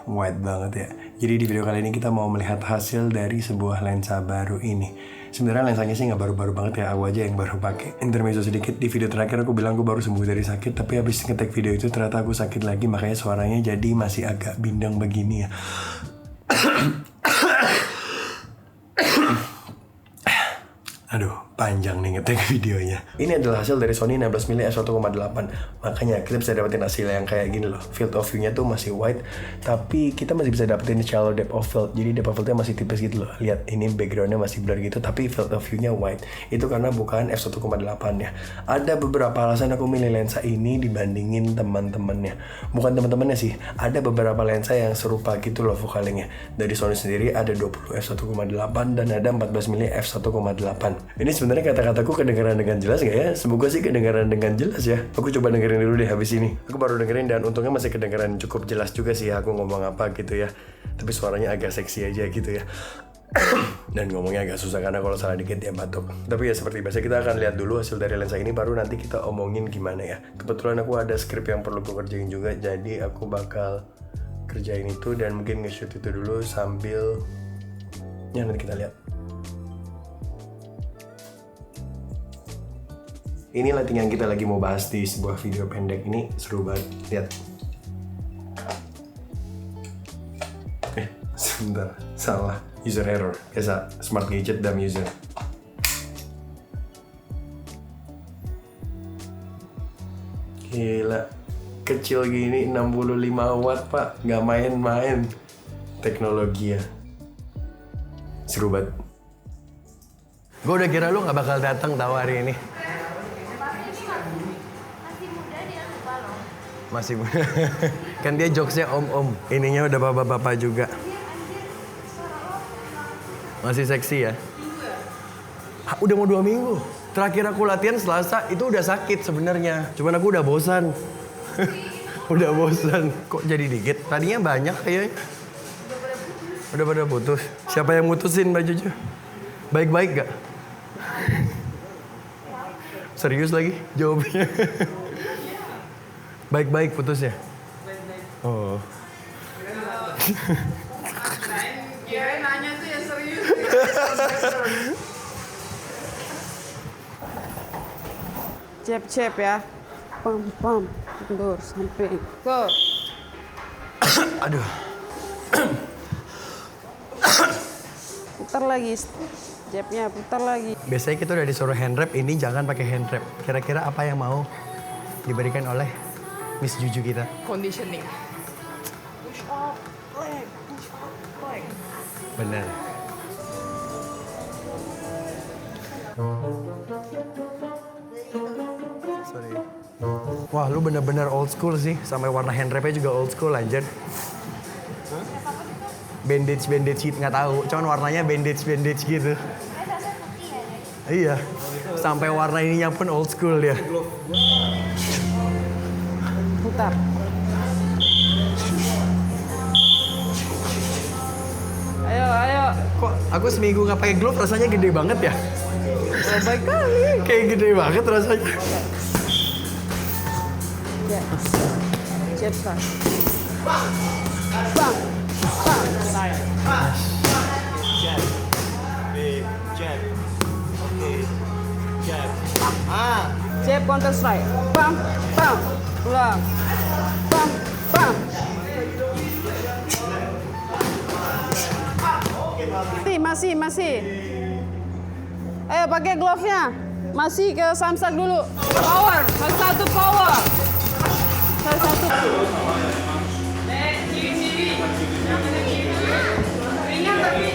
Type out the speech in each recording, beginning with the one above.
White banget ya. Jadi di video kali ini kita mau melihat hasil dari sebuah lensa baru ini. Sebenarnya lensanya sih nggak baru-baru banget ya, aku aja yang baru pakai. Intermezzo sedikit, di video terakhir aku bilang aku baru sembuh dari sakit, tapi habis ngetek video itu ternyata aku sakit lagi, makanya suaranya jadi masih agak bindeng begini ya. Aduh, panjang nih ngetek videonya. Ini adalah hasil dari Sony 16mm f1.8. Makanya kita bisa dapetin hasil yang kayak gini loh. Field of view-nya tuh masih wide, tapi kita masih bisa dapetin shallow depth of field. Jadi depth of field-nya masih tipis gitu loh. Lihat, ini background-nya masih blur gitu, tapi field of view-nya wide. Itu karena bukan f1.8 ya. Ada beberapa alasan aku milih lensa ini dibandingin teman-temannya. Bukan teman-temannya sih, ada beberapa lensa yang serupa gitu loh vokalingnya. Dari Sony sendiri ada 20 f1.8 dan ada 14mm f1.8. Ini sebenarnya kata-kataku kedengaran dengan jelas gak ya? Semoga sih kedengaran dengan jelas ya. Aku coba dengerin dulu deh habis ini. Aku baru dengerin dan untungnya masih kedengaran cukup jelas juga sih aku ngomong apa gitu ya. Tapi suaranya agak seksi aja gitu ya. Dan ngomongnya agak susah karena kalau salah dikit ya batuk. Tapi ya seperti biasa kita akan lihat dulu hasil dari lensa ini, baru nanti kita omongin gimana ya. Kebetulan aku ada skrip yang perlu gue kerjain juga, jadi aku bakal kerjain itu dan mungkin nge-shoot itu dulu sambil ya nanti kita lihat. Ini lighting yang kita lagi mau bahas di sebuah video pendek ini, seru banget, lihat. Sebentar, salah, user error. Biasa, smart gadget dan user. Gila, kecil gini 65 watt pak, nggak main-main. Teknologi ya, seru banget. Gue udah kira lu nggak bakal datang tahu hari ini. Masih muda. Kan dia jokesnya om-om. Ininya udah bapak-bapak juga. Masih seksi ya? Udah mau 2 minggu. Terakhir aku latihan Selasa itu udah sakit sebenarnya. Cuman aku udah bosan. Udah bosan. Kok jadi dikit? Tadinya banyak kayaknya. Udah pada putus. Siapa yang mutusin bajunya? Baik-baik gak? Serius lagi jawabnya? Baik-baik putusnya? Baik-baik. Oh. Kirain nanya tuh ya serius. Cep-cep ya. Pam-pam. Mundur, samping. Go. Aduh. Putar lagi. Cepnya putar lagi. Biasanya kita udah disuruh hand wrap, ini jangan pakai hand wrap. Kira-kira apa yang mau diberikan oleh Miss Juju kita? Conditioning. Push up leg. Bener. Sorry. Wah, lu bener-bener old school sih. Sampai warna hand wrap-nya juga old school anjir. Bandage gitu, nggak tahu. Cuman warnanya bandage gitu. Iya. Sampai warna ininya pun old school dia. Putar. Ayo. Kok aku seminggu nggak pakai glove rasanya gede banget ya? Oh, baik kali. Kayak gede banget rasanya. Ya. Cep kan. Bang. Style. Jab. Big jab. Okay. Jab. Cep counter strike. Bang. Ulang. Bang. Masih. Ayo pakai glove-nya. Masih ke samsak dulu. Power. Satu power. Satu. Ringan tapi.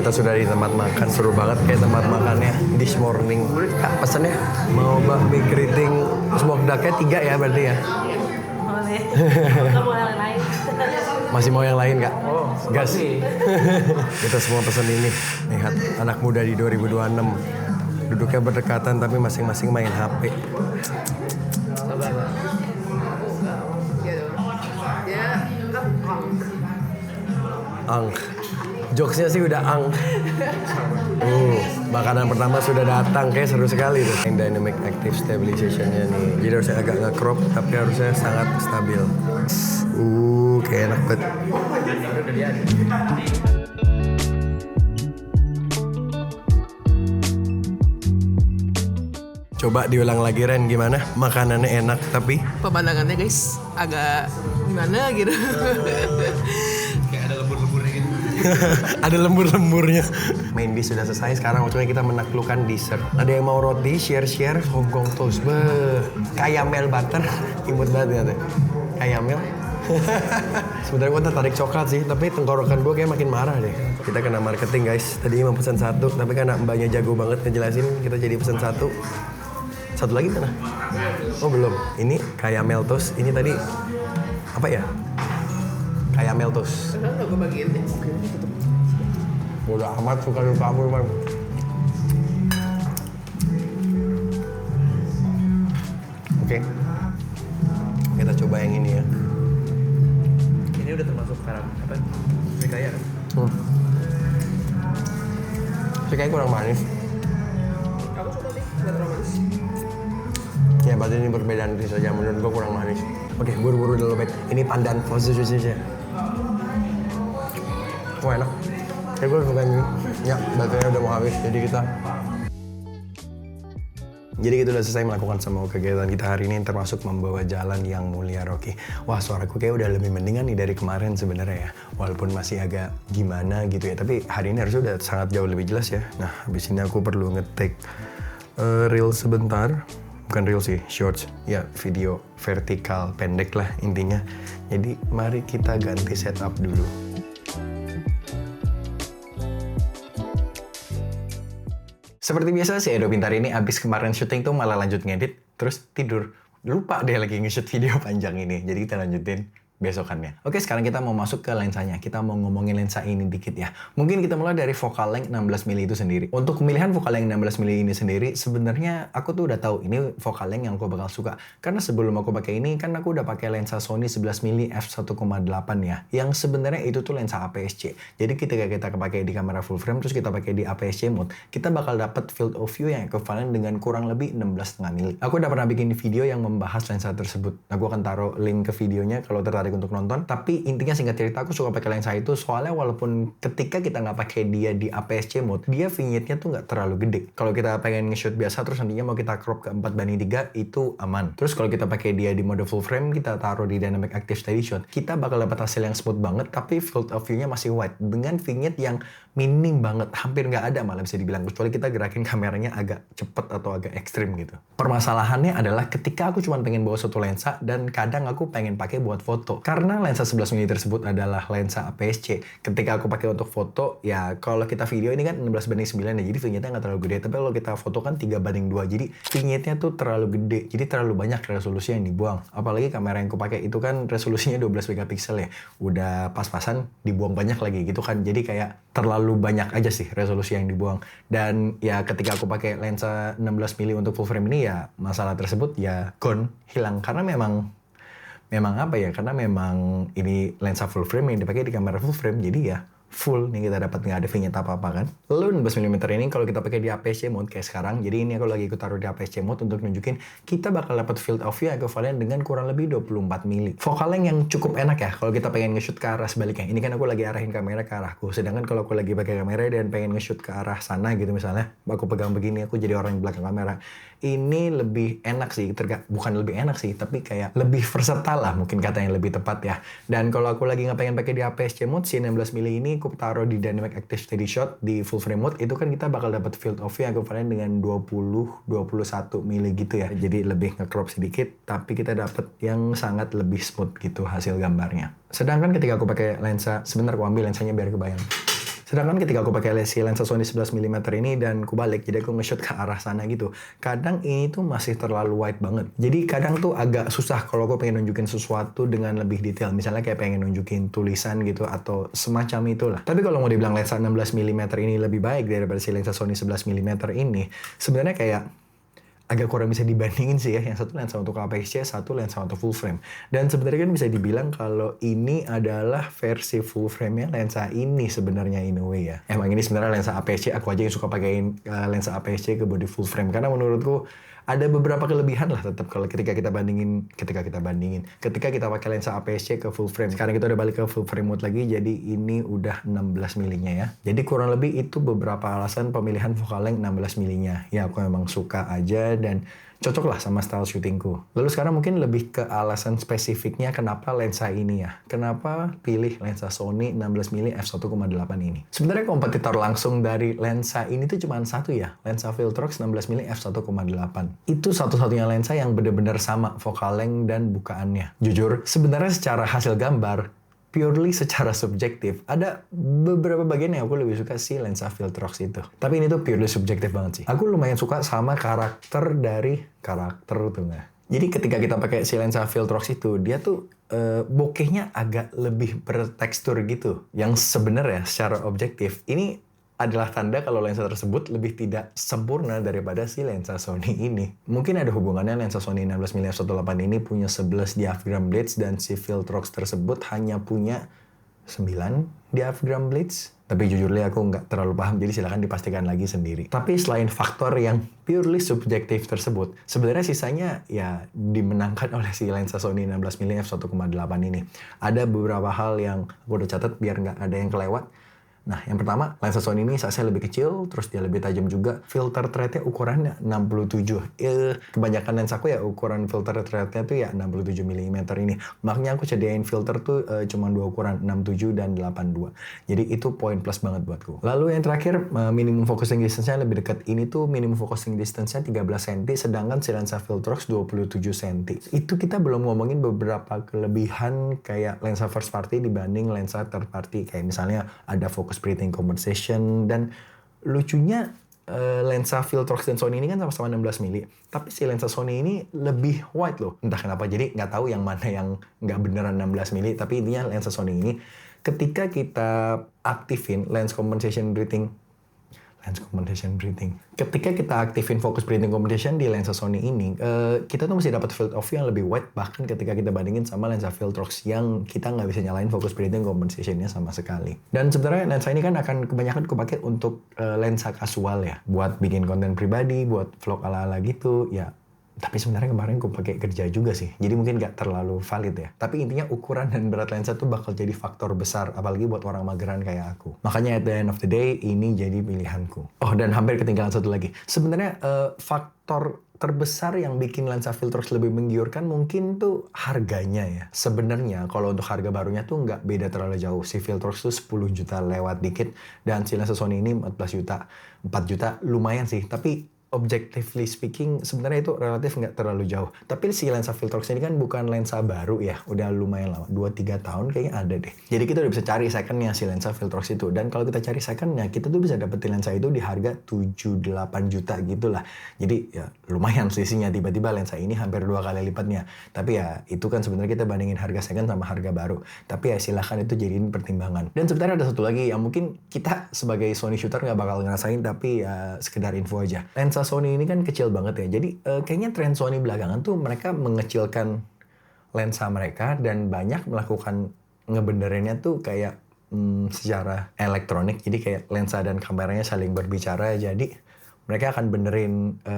kita sudah di tempat makan, seru banget kayak tempat makannya this morning. Kak, pesannya mau bakmi keriting smoke ducknya 3 ya berarti ya? Boleh. Kamu yang lain. Masih mau yang lain Kak? Oh, Gas. masih. Kita semua pesan ini. Lihat anak muda di 2026. Duduknya berdekatan tapi masing-masing main HP. Ang. Jokesnya sih udah ang. Makanan pertama sudah datang, kayak seru sekali tuh. Yang dynamic active stabilization-nya nih. Jadi harusnya agak nge-crop, tapi harusnya sangat stabil. Kayak enak banget. Coba diulang lagi Ren, gimana? Makanannya enak tapi Pemandangannya guys agak gimana gitu. Kayak ada lembur-lemburnya gitu. ada lembur-lemburnya. Main dish sudah selesai, sekarang waktunya kita menaklukkan dessert. Ada yang mau roti, share Hong Kong toast. Kayamel butter, imut banget ya tuh. Kayamel. Sebenarnya gue tertarik coklat sih, tapi tenggorokan gue kayak makin marah deh. Kita kena marketing guys. Tadi mau pesan 1, tapi karena mbaknya jago banget ngejelasin, kita jadi pesan 1. Satu lagi mana? Oh belum. Ini kayamel toast. Ini tadi apa ya? Kayamel toast. Sekarang udah gue bagiin deh. Udah amat suka kabur bang. Oke. Kita coba yang ini ya. Ini udah termasuk apa? Mikaya kan? Tapi kayaknya kurang manis. Kamu suka sih? Gak terlalu manis. Ya berarti ini perbedaan itu saja. Menurut gua kurang manis. Oke, buru-buru dulu bet. Ini pandan posisinya. Wah enak. Kayak gue suka ini. Ya, baterainya udah mau habis. Jadi kita udah selesai melakukan semua kegiatan kita hari ini, termasuk membawa jalan yang mulia Rocky. Wah, suaraku kayak udah lebih mendingan nih dari kemarin sebenarnya ya. Walaupun masih agak gimana gitu ya, tapi hari ini harusnya udah sangat jauh lebih jelas ya. Nah, habis ini aku perlu nge-take reel sebentar. Bukan reel sih, shorts. Ya, video vertikal pendek lah intinya. Jadi, mari kita ganti setup dulu. Seperti biasa si Edo Pintar ini abis kemarin syuting tuh malah lanjut ngedit, terus tidur. Lupa deh lagi nge-shoot video panjang ini, jadi kita lanjutin besokannya. Oke, sekarang kita mau masuk ke lensanya. Kita mau ngomongin lensa ini dikit ya. Mungkin kita mulai dari focal length 16mm itu sendiri. Untuk pemilihan focal length 16mm ini sendiri, sebenarnya aku tuh udah tahu ini focal length yang aku bakal suka. Karena sebelum aku pakai ini, kan aku udah pakai lensa Sony 11mm f1.8 ya. Yang sebenarnya itu tuh lensa APS-C. Jadi ketika kita pakai di kamera full frame, terus kita pakai di APS-C mode, kita bakal dapat field of view yang equivalent dengan kurang lebih 16,5mm. Aku udah pernah bikin video yang membahas lensa tersebut. Aku akan taruh link ke videonya kalau tertarik untuk nonton. Tapi intinya singkat cerita, aku suka pakai lensa itu soalnya walaupun ketika kita nggak pakai dia di APS-C mode, dia vignette-nya tuh nggak terlalu gede. Kalau kita pengen nge-shoot biasa terus nantinya mau kita crop ke 4:3 itu aman. Terus kalau kita pakai dia di mode full frame, kita taruh di dynamic active steady shot, kita bakal dapat hasil yang smooth banget tapi field of view-nya masih wide dengan vignette yang minim banget, hampir nggak ada malah bisa dibilang, kecuali kita gerakin kameranya agak cepet atau agak ekstrim gitu. Permasalahannya adalah ketika aku cuma pengen bawa satu lensa dan kadang aku pengen pakai buat foto. Karena lensa 11mm tersebut adalah lensa APS-C. Ketika aku pakai untuk foto, ya kalau kita video ini kan 16:9 ya, jadi vignette-nya nggak terlalu gede. Tapi kalau kita foto kan 3:2, jadi vignette-nya tuh terlalu gede. Jadi terlalu banyak resolusi yang dibuang. Apalagi kamera yang aku pakai itu kan resolusinya 12 megapiksel ya. Udah pas-pasan dibuang banyak lagi gitu kan. Jadi kayak terlalu banyak aja sih resolusi yang dibuang. Dan ya ketika aku pakai lensa 16mm untuk full frame ini ya masalah tersebut ya gone, hilang. Karena memang apa ya, karena memang ini lensa full frame yang dipakai di kamera full frame, jadi ya full nih kita dapat, nggak ada vignette apa-apa kan. Lalu 16mm ini kalau kita pakai di APS-C mode kayak sekarang, jadi ini aku lagi ikut taruh di APS-C mode untuk nunjukin kita bakal dapat field of view equivalent dengan kurang lebih 24mm. Focal length yang cukup enak ya kalau kita pengen nge-shoot ke arah sebaliknya. Ini kan aku lagi arahin kamera ke arahku, sedangkan kalau aku lagi pakai kamera dan pengen nge-shoot ke arah sana gitu misalnya, aku pegang begini, aku jadi orang di belakang kamera. Ini lebih enak sih, bukan lebih enak sih, tapi kayak lebih versatile lah mungkin kata yang lebih tepat ya. Dan kalau aku lagi nggak pengen pakai di APS-C mode, si 16mm ini aku taruh di dynamic active steady shot di full frame mode, itu kan kita bakal dapat field of view yang equivalent dengan 20-21 mili gitu ya. Jadi lebih nge-crop sedikit, tapi kita dapat yang sangat lebih smooth gitu hasil gambarnya. Sedangkan ketika aku pakai lensa, sebentar aku ambil lensanya biar kebayang. Sedangkan ketika aku pakai si lensa Sony 11mm ini dan aku balik, jadi aku nge-shoot ke arah sana gitu. Kadang ini tuh masih terlalu wide banget. Jadi kadang tuh agak susah kalau aku pengen nunjukin sesuatu dengan lebih detail. Misalnya kayak pengen nunjukin tulisan gitu atau semacam itulah. Tapi kalau mau dibilang lensa 16mm ini lebih baik daripada si lensa Sony 11mm ini, sebenarnya kayak agak kurang bisa dibandingin sih ya. Yang satu lensa untuk APS-C, satu lensa untuk full frame. Dan sebenarnya kan bisa dibilang kalau ini adalah versi full frame-nya lensa ini sebenarnya in a way ya. Emang ini sebenarnya lensa APS-C, aku aja yang suka pakein lensa APS-C ke body full frame. Karena menurutku ada beberapa kelebihan lah tetap kalau ketika kita pakai lensa APS-C ke full frame. Sekarang kita udah balik ke full frame mode lagi, jadi ini udah 16 milinya ya. Jadi kurang lebih itu beberapa alasan pemilihan focal length 16 milinya. Ya aku memang suka aja dan cocok lah sama style syutingku. Lalu sekarang mungkin lebih ke alasan spesifiknya kenapa lensa ini ya. Kenapa pilih lensa Sony 16mm f1.8 ini. Sebenarnya kompetitor langsung dari lensa ini tuh cuma satu ya. Lensa Viltrox 16mm f1.8. Itu satu-satunya lensa yang benar-benar sama focal length dan bukaannya. Jujur, sebenarnya secara hasil gambar, purely secara subjektif, ada beberapa bagian yang aku lebih suka si lensa Viltrox itu. Tapi ini tuh purely subjektif banget sih. Aku lumayan suka sama karakter tuh nggak. Jadi ketika kita pakai si lensa Viltrox itu, dia tuh bokehnya agak lebih bertekstur gitu. Yang sebenarnya secara objektif, ini adalah tanda kalau lensa tersebut lebih tidak sempurna daripada si lensa Sony ini. Mungkin ada hubungannya lensa Sony 16mm f1.8 ini punya 11 diaphragm blades dan si Viltrox tersebut hanya punya 9 diaphragm blades. Tapi jujur aku nggak terlalu paham, jadi silahkan dipastikan lagi sendiri. Tapi selain faktor yang purely subjektif tersebut, sebenarnya sisanya ya dimenangkan oleh si lensa Sony 16mm f1.8 ini. Ada beberapa hal yang aku udah catat biar nggak ada yang kelewat. Nah, yang pertama, lensa Sony ini size-nya lebih kecil, terus dia lebih tajam juga. Filter thread-nya ukurannya 67. Kebanyakan lensaku ya ukuran filter thread-nya tuh ya 67 mm ini. Makanya aku sediain filter tuh cuma dua ukuran, 67 dan 82. Jadi itu poin plus banget buatku. Lalu yang terakhir, minimum focusing distance-nya lebih dekat. Ini tuh minimum focusing distance-nya 13 cm, sedangkan si lensa Viltrox 27 cm. Itu kita belum ngomongin beberapa kelebihan kayak lensa first party dibanding lensa third party. Kayak misalnya ada focus breathing compensation, dan lucunya lensa Viltrox dan Sony ini kan sama-sama 16 mili, tapi si lensa Sony ini lebih wide loh, entah kenapa. Jadi nggak tahu yang mana yang nggak beneran 16 mili, tapi intinya lensa Sony ini ketika kita aktifin ketika kita aktifin focus breathing compensation di lensa Sony ini, kita tuh mesti dapat field of view yang lebih wide, bahkan ketika kita bandingin sama lensa Viltrox yang kita nggak bisa nyalain focus breathing compensation-nya sama sekali. Dan sebenarnya lensa ini kan akan kebanyakan kepake untuk lensa kasual ya, buat bikin konten pribadi, buat vlog ala-ala gitu ya. Tapi sebenarnya kemarin gue pakai kerja juga sih, jadi mungkin nggak terlalu valid ya. Tapi intinya ukuran dan berat lensa tuh bakal jadi faktor besar, apalagi buat orang mageran kayak aku. Makanya at the end of the day, ini jadi pilihanku. Oh, dan hampir ketinggalan satu lagi. Sebenarnya faktor terbesar yang bikin lensa Viltrox lebih menggiurkan mungkin tuh harganya ya. Sebenarnya kalau untuk harga barunya tuh nggak beda terlalu jauh. Si Viltrox tuh 10 juta lewat dikit, dan si lensa Sony ini 14 juta. 4 juta lumayan sih, tapi objectively speaking, sebenarnya itu relatif nggak terlalu jauh. Tapi si lensa Viltrox ini kan bukan lensa baru ya, udah lumayan lama, 2-3 tahun kayaknya ada deh. Jadi kita udah bisa cari secondnya si lensa Viltrox itu. Dan kalau kita cari secondnya, kita tuh bisa dapetin lensa itu di harga 7-8 juta gitu lah. Jadi ya lumayan selisihnya, tiba-tiba lensa ini hampir 2 kali lipatnya. Tapi ya itu kan sebenarnya kita bandingin harga second sama harga baru. Tapi ya silahkan itu jadiin pertimbangan. Dan sebenarnya ada satu lagi yang mungkin kita sebagai Sony shooter nggak bakal ngerasain, tapi ya sekedar info aja. Lensa Sony ini kan kecil banget ya, jadi kayaknya tren Sony belakangan tuh mereka mengecilkan lensa mereka dan banyak melakukan ngebenerinnya tuh kayak secara elektronik. Jadi kayak lensa dan kameranya saling berbicara, jadi mereka akan benerin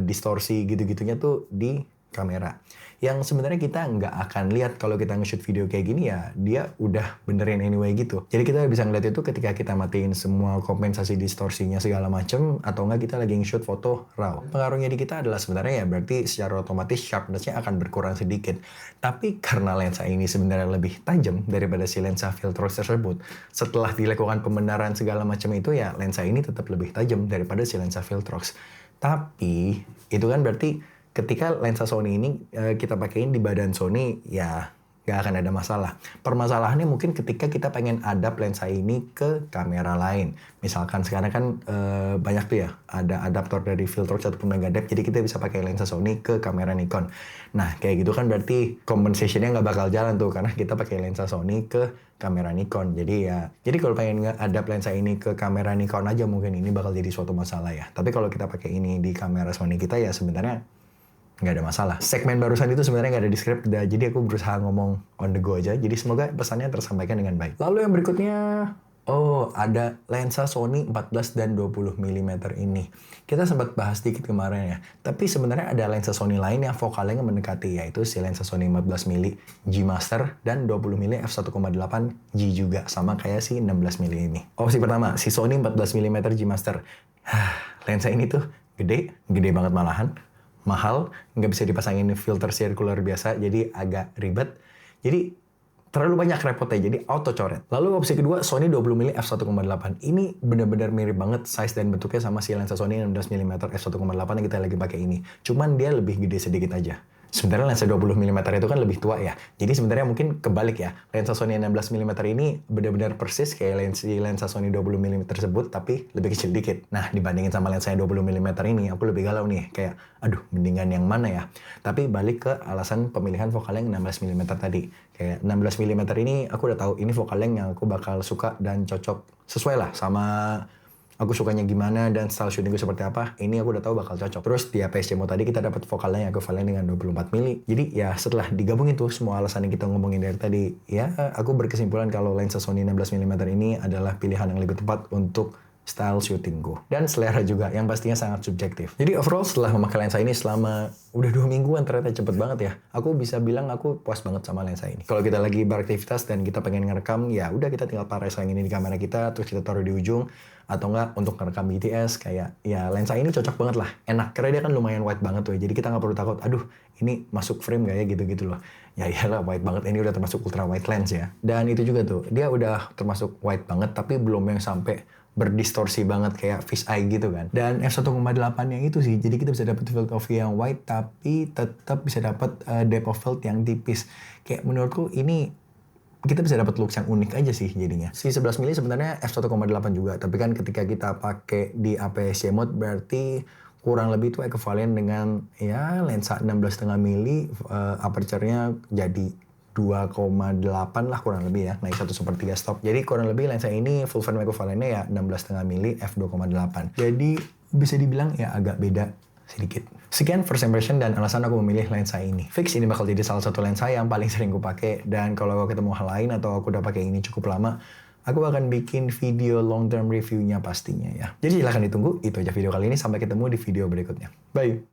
distorsi gitu-gitunya tuh di kamera. Yang sebenarnya kita nggak akan lihat kalau kita nge-shoot video kayak gini ya, dia udah benerin anyway gitu. Jadi kita bisa ngeliat itu ketika kita matiin semua kompensasi distorsinya segala macem, atau nggak kita lagi nge-shoot foto raw. Pengaruhnya di kita adalah sebenarnya ya berarti secara otomatis sharpness-nya akan berkurang sedikit. Tapi karena lensa ini sebenarnya lebih tajam daripada si lensa Viltrox tersebut, setelah dilakukan pembenaran segala macam itu ya lensa ini tetap lebih tajam daripada si lensa Viltrox. Tapi itu kan berarti ketika lensa Sony ini kita pakein di badan Sony, ya nggak akan ada masalah. Permasalahannya mungkin ketika kita pengen adapt lensa ini ke kamera lain. Misalkan sekarang kan banyak tuh ya, ada adaptor dari Viltrox ataupun Megadep, jadi kita bisa pakai lensa Sony ke kamera Nikon. Nah, kayak gitu kan berarti compensation-nya nggak bakal jalan tuh, karena kita pakai lensa Sony ke kamera Nikon. Jadi kalau pengen nge-adapt lensa ini ke kamera Nikon aja, mungkin ini bakal jadi suatu masalah ya. Tapi kalau kita pakai ini di kamera Sony kita ya sebenarnya nggak ada masalah. Segmen barusan itu sebenarnya nggak ada di script, jadi aku berusaha ngomong on the go aja. Jadi semoga pesannya tersampaikan dengan baik. Lalu yang berikutnya, ada lensa Sony 14 dan 20 mm ini. Kita sempat bahas dikit kemarin ya. Tapi sebenarnya ada lensa Sony lain yang fokalnya mendekati, yaitu si lensa Sony 14 mm G Master dan 20 mm f1.8 G juga, sama kayak si 16 mm ini. Opsi pertama, si Sony 14 mm G Master. Lensa ini tuh gede banget malahan. Mahal, nggak bisa dipasangin filter circular biasa, jadi agak ribet. Jadi terlalu banyak repotnya, jadi auto coret. Lalu opsi kedua, Sony 20mm f1.8. Ini benar-benar mirip banget size dan bentuknya sama si lensa Sony 16mm f1.8 yang kita lagi pakai ini. Cuman dia lebih gede sedikit aja. Sebenarnya lensa 20mm itu kan lebih tua ya. Jadi sebenarnya mungkin kebalik ya. Lensa Sony 16mm ini benar-benar persis kayak lensa Sony 20mm tersebut, tapi lebih kecil dikit. Nah, dibandingin sama lensa 20mm ini, aku lebih galau nih. Kayak, aduh, mendingan yang mana ya? Tapi balik ke alasan pemilihan vokal yang 16mm tadi. Kayak 16mm ini, aku udah tahu ini vokal yang aku bakal suka dan cocok. Sesuai lah sama aku sukanya gimana dan style syutingku seperti apa, ini aku udah tahu bakal cocok. Terus di APS-C Mode tadi kita dapat vokalnya yang ekivalen dengan 24 mili. Jadi ya setelah digabungin tuh semua alasan yang kita ngomongin dari tadi, ya aku berkesimpulan kalau lensa Sony 16mm ini adalah pilihan yang lebih tepat untuk style syutingku. Dan selera juga, yang pastinya sangat subjektif. Jadi overall setelah memakai lensa ini selama udah 2 mingguan, ternyata cepet banget ya. Aku bisa bilang aku puas banget sama lensa ini. Kalau kita lagi beraktivitas dan kita pengen ngerekam, ya udah kita tinggal pares yang ini di kamera kita, terus kita taruh di ujung. Atau enggak untuk ngerekam BTS, kayak ya lensa ini cocok banget lah. Enak, karena dia kan lumayan wide banget tuh ya. Jadi kita nggak perlu takut, aduh ini masuk frame gak ya gitu-gitu loh. Ya iyalah wide banget, ini udah termasuk ultra wide lens ya. Dan itu juga tuh, dia udah termasuk wide banget, tapi belum yang sampai berdistorsi banget kayak fish eye gitu kan. Dan f1.8 yang itu sih, jadi kita bisa dapat field of view yang wide tapi tetap bisa dapat depth of field yang tipis. Kayak menurutku ini kita bisa dapat looks yang unik aja sih jadinya. Si 11 mili sebenarnya f1.8 juga, tapi kan ketika kita pakai di APS-C mode berarti kurang lebih itu ekivalen dengan ya lensa 16,5 mili, aperture-nya jadi 2,8 lah kurang lebih ya, naik 1/3 stop. Jadi kurang lebih lensa ini full frame equivalennya ya 16,5 mili f2,8. Jadi bisa dibilang ya agak beda sedikit. Sekian first impression dan alasan aku memilih lensa ini. Fix ini bakal jadi salah satu lensa yang paling sering aku pakai, dan kalau aku ketemu hal lain atau aku udah pakai ini cukup lama, aku akan bikin video long term review-nya pastinya ya. Jadi silahkan ditunggu. Itu aja video kali ini, sampai ketemu di video berikutnya. Bye!